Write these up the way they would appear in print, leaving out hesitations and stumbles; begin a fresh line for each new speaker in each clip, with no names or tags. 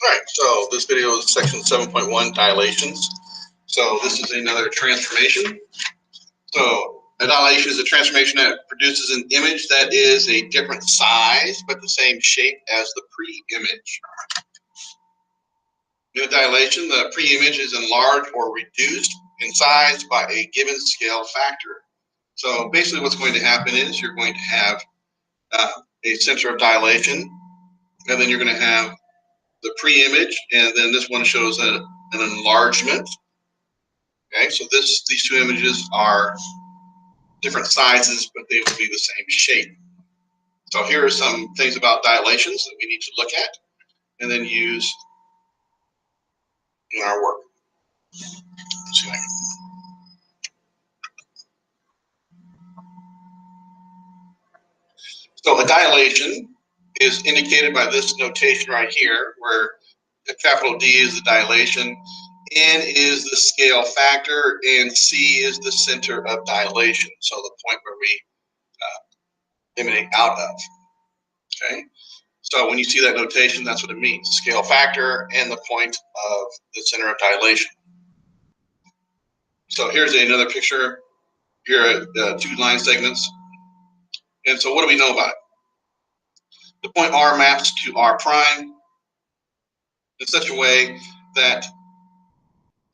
All right, so this video is section 7.1, dilations. So this is another transformation. So a dilation is a transformation that produces an image that is a different size but the same shape as the pre-image. In a dilation, the pre-image is enlarged or reduced in size by a given scale factor. So basically what's going to happen is you're going to have a center of dilation, and then you're going to have the pre-image, and then this one shows an enlargement. Okay, so these two images are different sizes, but they will be the same shape. So here are some things about dilations that we need to look at and then use in our work. Let's see if I can. So a dilation is indicated by this notation right here, where the capital D is the dilation, N is the scale factor, and C is the center of dilation, so the point where we emanate out of. Okay, so when you see that notation, that's what it means: scale factor and the point of the center of dilation. So here's another picture. Here are two line segments. And so what do we know about it? The point R maps to R prime in such a way that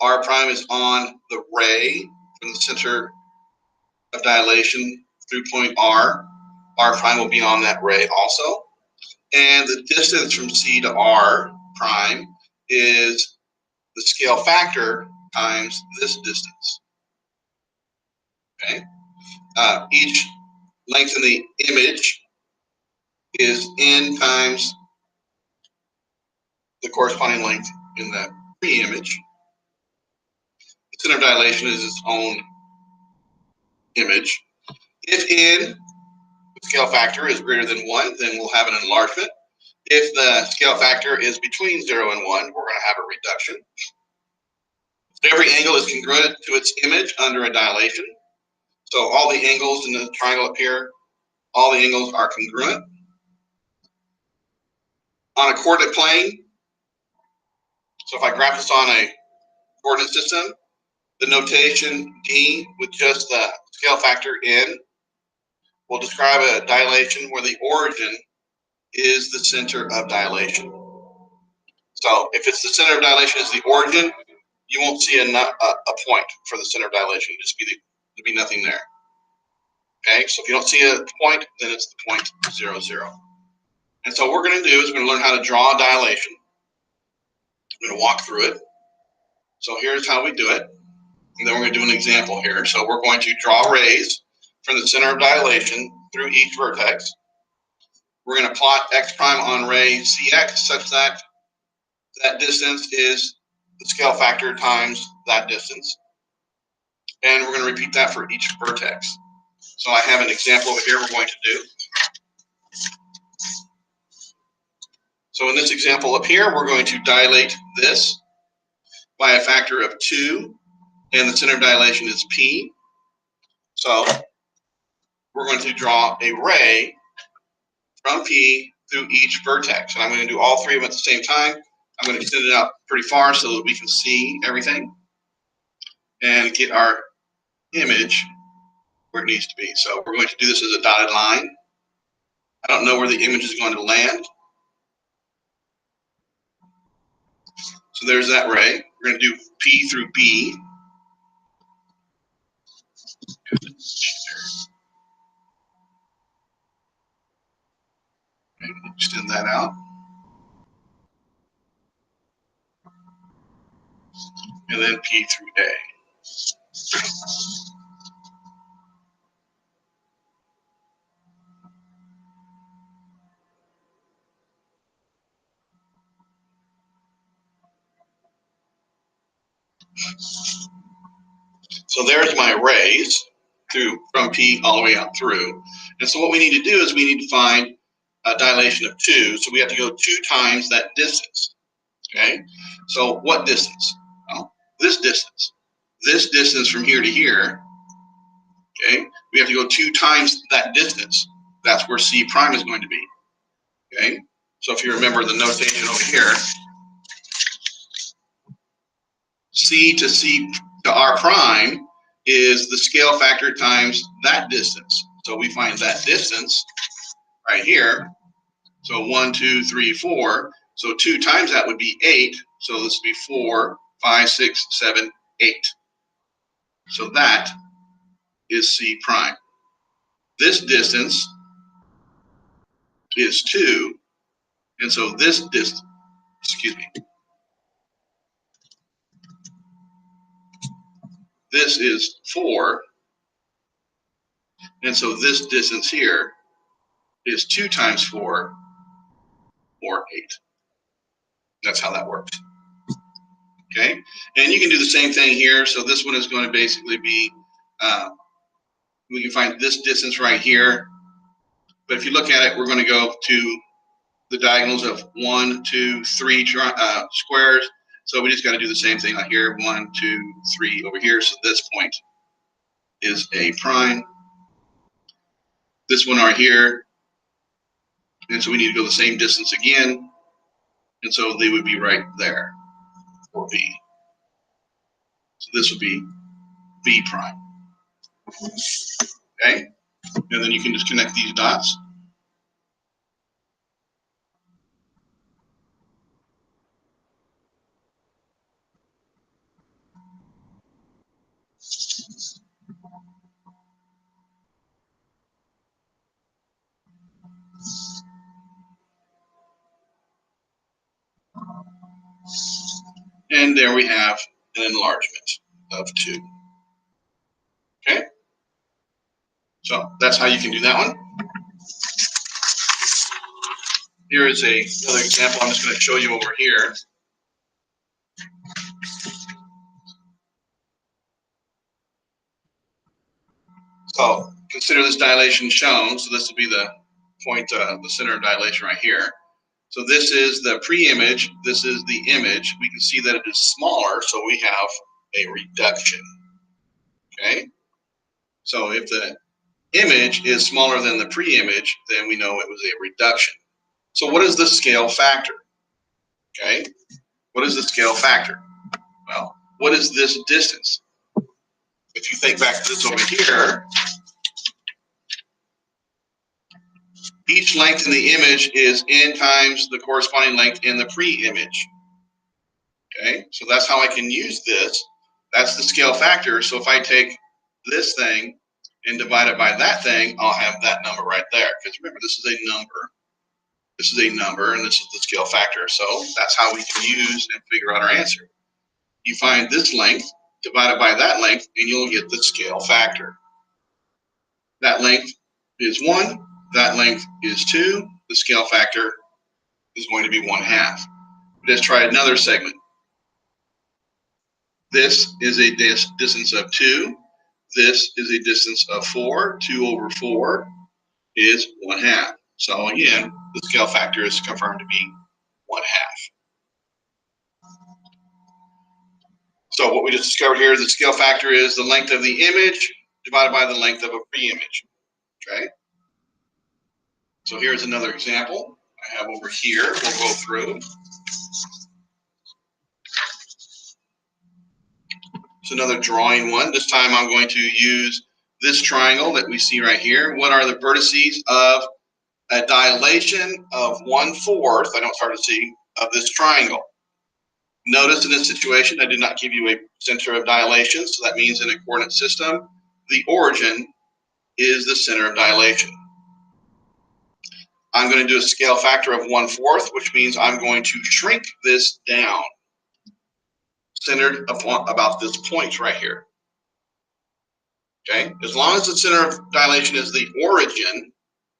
R prime is on the ray from the center of dilation through point R. R prime will be on that ray also. And the distance from C to R prime is the scale factor times this distance. Okay. Each length in the image is N times the corresponding length in the pre-image. The center of dilation is its own image. If N, the scale factor, is greater than 1, then we'll have an enlargement. If the scale factor is between 0 and 1, we're going to have a reduction. Every angle is congruent to its image under a dilation. So all the angles in the triangle up here, all the angles are congruent. On a coordinate plane, so if I graph this on a coordinate system, the notation D with just the scale factor N will describe a dilation where the origin is the center of dilation. So if it's the center of dilation is the origin, you won't see a point for the center of dilation. There'll be nothing there. Okay, so if you don't see a point, then it's the point 0, 0. And so what we're going to do is we're going to learn how to draw a dilation. I'm going to walk through it. So here's how we do it. And then we're going to do an example here. So we're going to draw rays from the center of dilation through each vertex. We're going to plot x prime on ray cx such that that distance is the scale factor times that distance. And we're going to repeat that for each vertex. So I have an example over here we're going to do. So in this example up here, we're going to dilate this by a factor of 2, and the center of dilation is P. So we're going to draw a ray from P through each vertex. And I'm going to do all three of them at the same time. I'm going to extend it out pretty far so that we can see everything and get our image where it needs to be. So we're going to do this as a dotted line. I don't know where the image is going to land. So there's that ray. We're going to do P through B. Extend that out. And then P through A. So there's my rays from P all the way out through. And so what we need to do is we need to find a dilation of 2. So we have to go 2 times that distance. Okay. So what distance? Well, this distance. This distance from here to here. Okay. We have to go 2 times that distance. That's where C prime is going to be. Okay. So if you remember the notation over here, C to R prime is the scale factor times that distance. So we find that distance right here. So 1, 2, 3, 4. So 2 times that would be 8. So this would be 4, 5, 6, 7, 8. So that is C prime. This distance is 2. And so this distance, this is 4. And so this distance here is 2 times 4, or 8. That's how that works. Okay, and you can do the same thing here. So this one is going to basically be, we can find this distance right here. But if you look at it, we're going to go to the diagonals of 1, 2, 3 squares. So we just got to do the same thing like here, 1, 2, 3 over here. So this point is A prime. This one right here. And so we need to go the same distance again. And so they would be right there for B. So this would be B prime. Okay, and then you can just connect these dots. And there we have an enlargement of 2. Okay, so that's how you can do that one. Here is another example I'm just going to show you over here. So consider this dilation shown. So this will be the point, the center of dilation right here. So this is the pre-image. This is the image. We can see that it is smaller, so we have a reduction. Okay, so if the image is smaller than the pre-image, then we know it was a reduction. So what is the scale factor? Okay, what is the scale factor? Well, what is this distance? If you think back to this over here, each length in the image is n times the corresponding length in the pre-image. Okay, so that's how I can use this. That's the scale factor. So if I take this thing and divide it by that thing, I'll have that number right there. Because remember, this is a number. This is a number, and this is the scale factor. So that's how we can use and figure out our answer. You find this length, divide it by that length, and you'll get the scale factor. That length is 1. That length is 2. The scale factor is going to be 1/2. Let's try another segment. This is a distance of 2. This is a distance of 4. 2 over 4 is 1/2. So again, the scale factor is confirmed to be 1/2. So what we just discovered here is the scale factor is the length of the image divided by the length of a pre-image. Okay. So here's another example I have over here. We'll go through. It's another drawing one. This time I'm going to use this triangle that we see right here. What are the vertices of a dilation of 1/4? I know it's hard to see, of this triangle. Notice in this situation, I did not give you a center of dilation, so that means in a coordinate system, the origin is the center of dilation. I'm going to do a scale factor of 1/4, which means I'm going to shrink this down, centered upon about this point right here. Okay, as long as the center of dilation is the origin,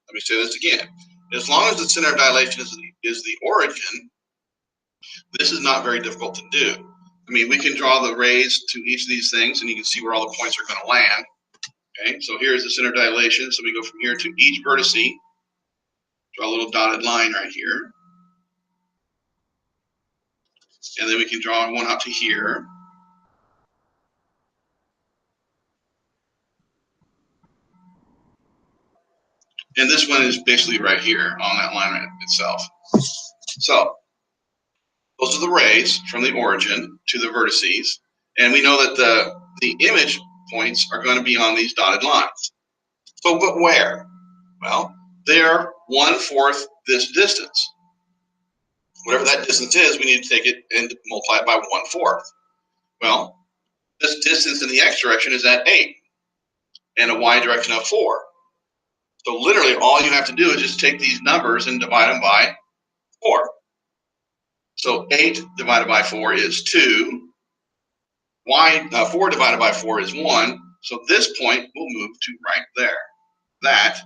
let me say this again. As long as the center of dilation is the origin, this is not very difficult to do. I mean, we can draw the rays to each of these things, and you can see where all the points are going to land. Okay, so here's the center of dilation. So we go from here to each vertex, draw a little dotted line right here. And then we can draw one out to here. And this one is basically right here on that line right itself. So those are the rays from the origin to the vertices. And we know that the image points are going to be on these dotted lines. So, but where? Well, they're 1/4 this distance. Whatever that distance is, we need to take it and multiply it by 1/4. Well, this distance in the x direction is at 8 and a y direction of 4. So literally all you have to do is just take these numbers and divide them by 4. So 8 divided by 4 is 2. 4 divided by 4 is 1. So this point will move to right there. That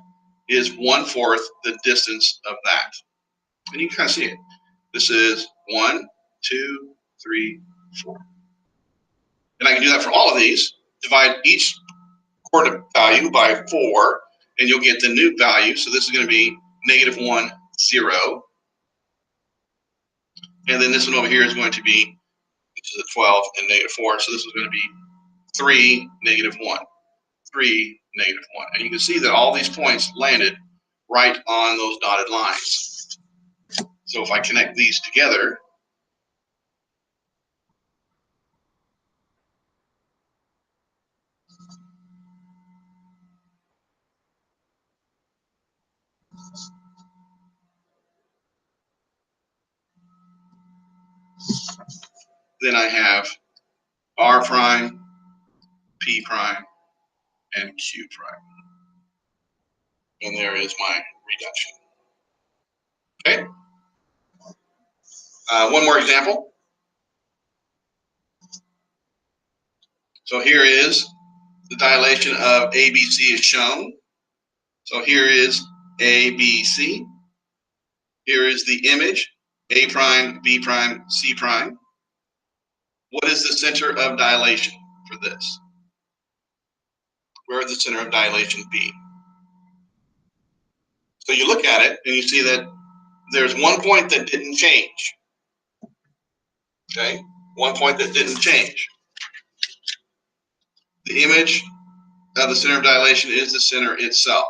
is 1/4 the distance of that. And you can kind of see it. This is 1, 2, 3, 4. And I can do that for all of these. Divide each coordinate value by 4, and you'll get the new value. So this is going to be -1, 0. And then this one over here is going to be, which is a 12 and -4. So this is going to be 3, -1. 3, -1. And you can see that all these points landed right on those dotted lines. So if I connect these together, then I have R prime, P prime, and Q prime. And there is my reduction. Okay. One more example. So here is the dilation of ABC is shown. So here is ABC. Here is the image, A prime, B prime, C prime. What is the center of dilation for this? Where would the center of dilation be? So you look at it and you see that there's one point that didn't change. Okay, one point that didn't change. The image of the center of dilation is the center itself.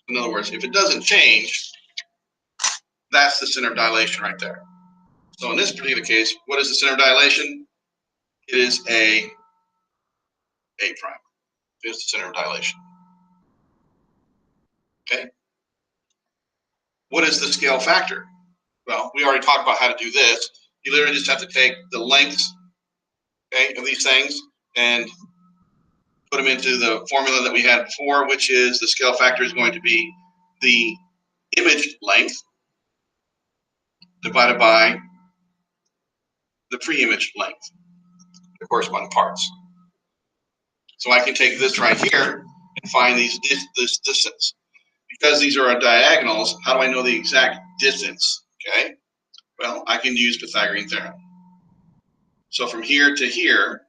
In other words, if it doesn't change, that's the center of dilation right there. So in this particular case, what is the center of dilation? It is A prime. It's the center of dilation. Okay. What is the scale factor? Well, we already talked about how to do this. You literally just have to take the lengths, okay, of these things and put them into the formula that we had before, which is the scale factor is going to be the image length divided by the pre-image length, the corresponding parts. So I can take this right here and find this distance. Because these are diagonals, how do I know the exact distance? Okay, well, I can use Pythagorean theorem. So from here to here,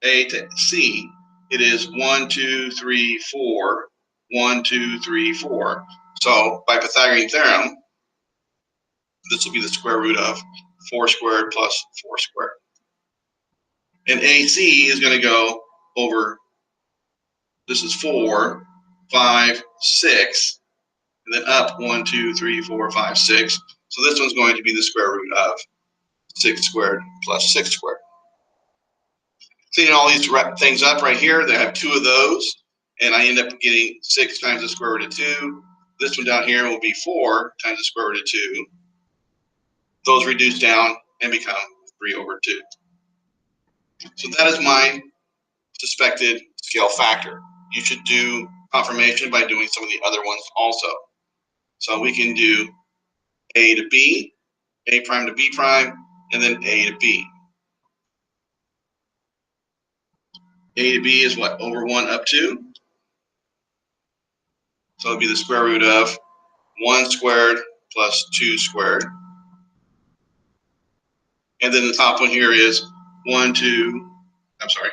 A to C, it is 1, 2, 3, 4, 1, 2, 3, 4. So by Pythagorean theorem, this will be the square root of 4 squared plus 4 squared. And AC is going to go over, this is 4, 5, 6, and then up 1, 2, 3, 4, 5, 6. So this one's going to be the square root of 6 squared plus 6 squared. Cleaning all these things up right here, they have 2 of those, and I end up getting 6 times the square root of 2. This one down here will be 4 times the square root of 2. Those reduce down and become 3/2. So that is my suspected scale factor. You should do confirmation by doing some of the other ones also. So we can do A to B, A prime to B prime, and then A to B. A to B is what? Over 1 up 2. So it'll be the square root of 1 squared plus 2 squared. And then the top one here is 1, 2, I'm sorry.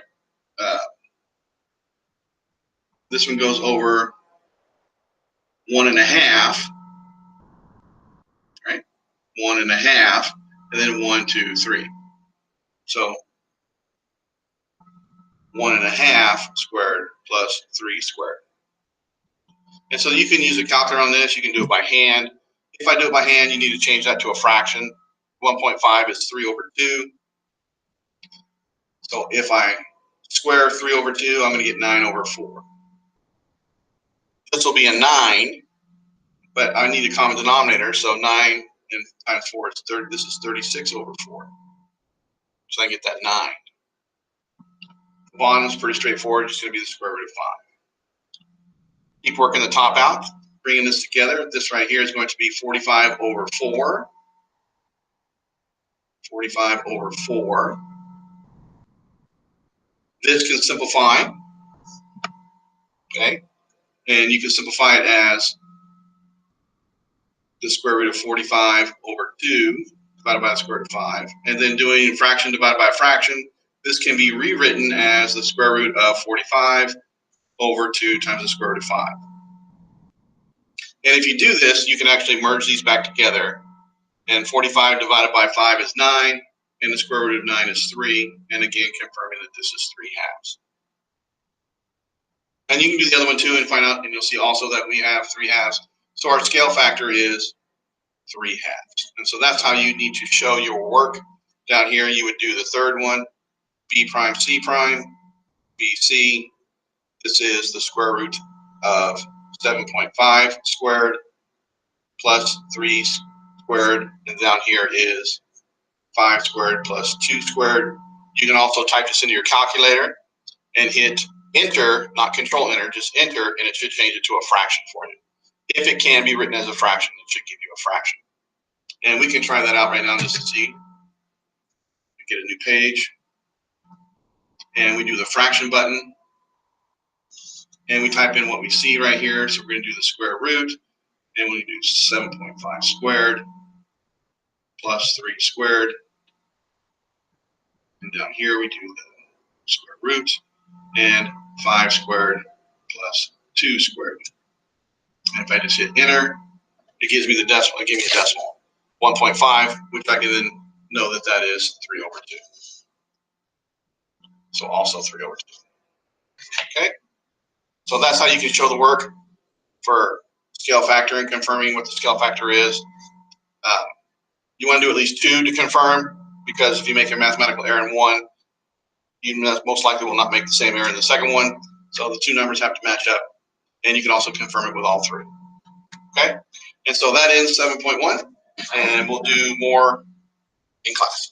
This one goes over 1.5, right? 1.5, and then 1, 2, 3. So 1.5 squared plus 3 squared. And so you can use a calculator on this. You can do it by hand. If I do it by hand, you need to change that to a fraction. 1.5 is 3/2. So if I square 3 over 2, I'm going to get 9 over 4. This will be a 9, but I need a common denominator, so 9 and times 4 is 30. This is 36 over 4. So I get that 9. The bottom is pretty straightforward. It's going to be the square root of 5. Keep working the top out, bringing this together. This right here is going to be 45 over 4. 45 over 4. This can simplify, okay? And you can simplify it as the square root of 45 over 2 divided by the square root of 5. And then doing fraction divided by fraction, this can be rewritten as the square root of 45 over 2 times the square root of 5. And if you do this, you can actually merge these back together. And 45 divided by 5 is 9, and the square root of 9 is 3. And again, confirming that this is 3 halves. And you can do the other one too and find out, and you'll see also that we have 3 halves. So our scale factor is 3 halves. And so that's how you need to show your work. Down here, you would do the third one, b prime, c prime, bc. This is the square root of 7.5 squared plus 3 squared. And down here is 5 squared plus 2 squared. You can also type this into your calculator and hit enter, not control enter, just enter, and it should change it to a fraction for you. If it can be written as a fraction, it should give you a fraction. And we can try that out right now just to see. We get a new page, and we do the fraction button, and we type in what we see right here. So we're going to do the square root, and we do 7.5 squared plus 3 squared. And down here we do the square root, and 5 squared plus 2 squared. And if I just hit enter, it gives me the decimal. It gave me a decimal, 1.5, which I can then know that that is 3 over 2. So also 3 over 2. Okay? So that's how you can show the work for scale factor and confirming what the scale factor is. You want to do at least 2 to confirm, because if you make a mathematical error in one, you most likely will not make the same error in the second one. So the 2 numbers have to match up, and you can also confirm it with all 3. Okay? And so that ends 7.1, and we'll do more in class.